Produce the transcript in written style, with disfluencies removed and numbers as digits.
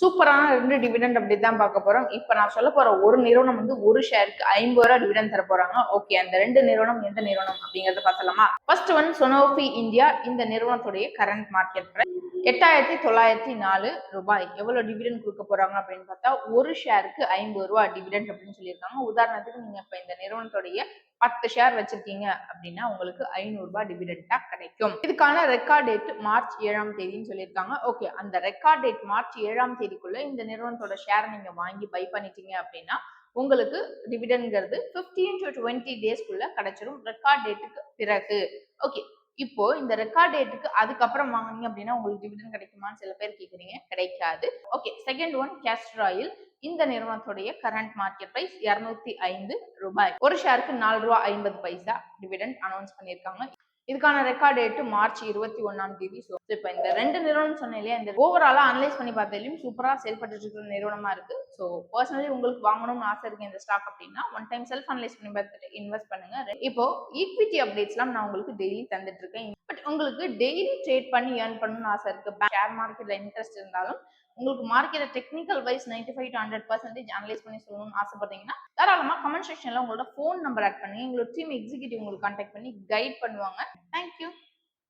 சூப்பரான 2 dividend update தான் பார்க்க போறோம். இப்ப நான் சொல்ல போற ஒரு நிறுவனம் வந்து ஒரு ஷேருக்கு ₹50 டிவிடெண்ட் தர போறாங்க. ஓகே, அந்த 2 நிறுவனம் எந்த நிறுவனம் அப்படிங்கறத பார்த்தலாமா? First one Sanofi India. இந்த நிறுவனத்துடைய கரண்ட் மார்க்கெட் பிரைஸ் ₹8,904. எவ்வளவு டிவிடெண்ட் கொடுக்க போறாங்க அப்படின்னு பார்த்தா ஒரு ஷேருக்கு ₹50 டிவிடெண்ட் அப்படின்னு சொல்லியிருக்காங்க. உதாரணத்துக்கு நீங்க இப்ப இந்த நிறுவனத்துடைய 10 ஷேர் வச்சிருக்கீங்க அப்படின்னா உங்களுக்கு ₹500 டிவிடெண்டா கிடைக்கும். இதுக்கான ரெக்கார்ட் டேட் மார்ச் 7ஆம் தேதின்னு சொல்லியிருக்காங்க. ஓகே, அந்த ரெக்கார்ட் டேட் மார்ச் 7ஆம் தேதிக்குள்ள இந்த நிறுவனத்தோட ஷேர் நீங்க வாங்கி பை பண்ணிட்டீங்க அப்படின்னா உங்களுக்கு டிவிடெண்ட்ங்கிறது 15 to 20 டேஸ்க்குள்ள கிடைச்சிடும் ரெக்கார்ட் டேட்டுக்கு பிறகு. ஓகே, இப்போ இந்த ரெக்கார்ட் டேட்டுக்கு அதுக்கப்புறம் வாங்குனீங்க அப்படின்னா உங்களுக்கு டிவிடெண்ட் கிடைக்குமான்னு சில பேர் கேக்குறீங்க. கிடைக்காது. Okay, second one castor oil. இந்த நிறுவனத்துடைய கரண்ட் மார்க்கெட் பிரைஸ் ₹205. ஒரு ஷேருக்கு ₹4.50 டிவிடெண்ட் அனௌன்ஸ் பண்ணியிருக்காங்க. இதுக்கான ரெக்கார்ட் டேட் மார்ச் 21ஆம் தேதி. ஸோ இப்போ இந்த 2 நிறுவனம் சொன்னேன் இல்லையா, இந்த ஓவராலா அனலைஸ் பண்ணி பார்த்தாலும் சூப்பரா செயல்பட்டு இருக்கிற நிறுவனமா இருக்கு. ஸோ பர்சனலி உங்களுக்கு வாங்கணும்னு ஆசை இருக்கு இந்த ஸ்டாக் அப்படின்னா ஒன் டைம் செல்ஃப் அனலைஸ் பண்ணி பார்த்துட்டு இன்வெஸ்ட் பண்ணுங்க. இப்போ ஈக்விட்டி அப்டேட்ஸ்லாம் நான் உங்களுக்கு டெய்லி தந்துட்டு இருக்கேன். பட் உங்களுக்கு டெய்லி ட்ரேட் பண்ணி ஏர்ன் பண்ணணும்னு ஆசை இருக்கு, ஷேர் மார்க்கெட்ல இன்ட்ரெஸ்ட் இருந்தாலும் உங்களுக்கு market technical wise 95 to 100% analyse பண்ணி சொல்லணும்னு ஆசைப்பட்டீங்கன்னா தாராளமா கமெண்ட் செக்ஷன்ல உங்களோட ஃபோன் நம்பர் ஆட் பண்ணி எங்களோட டீம் எக்ஸிக்யூட்டிவ் உங்களுக்கு கான்டாக்ட் பண்ணி கைட் பண்ணுவாங்க. தேங்க்யூ.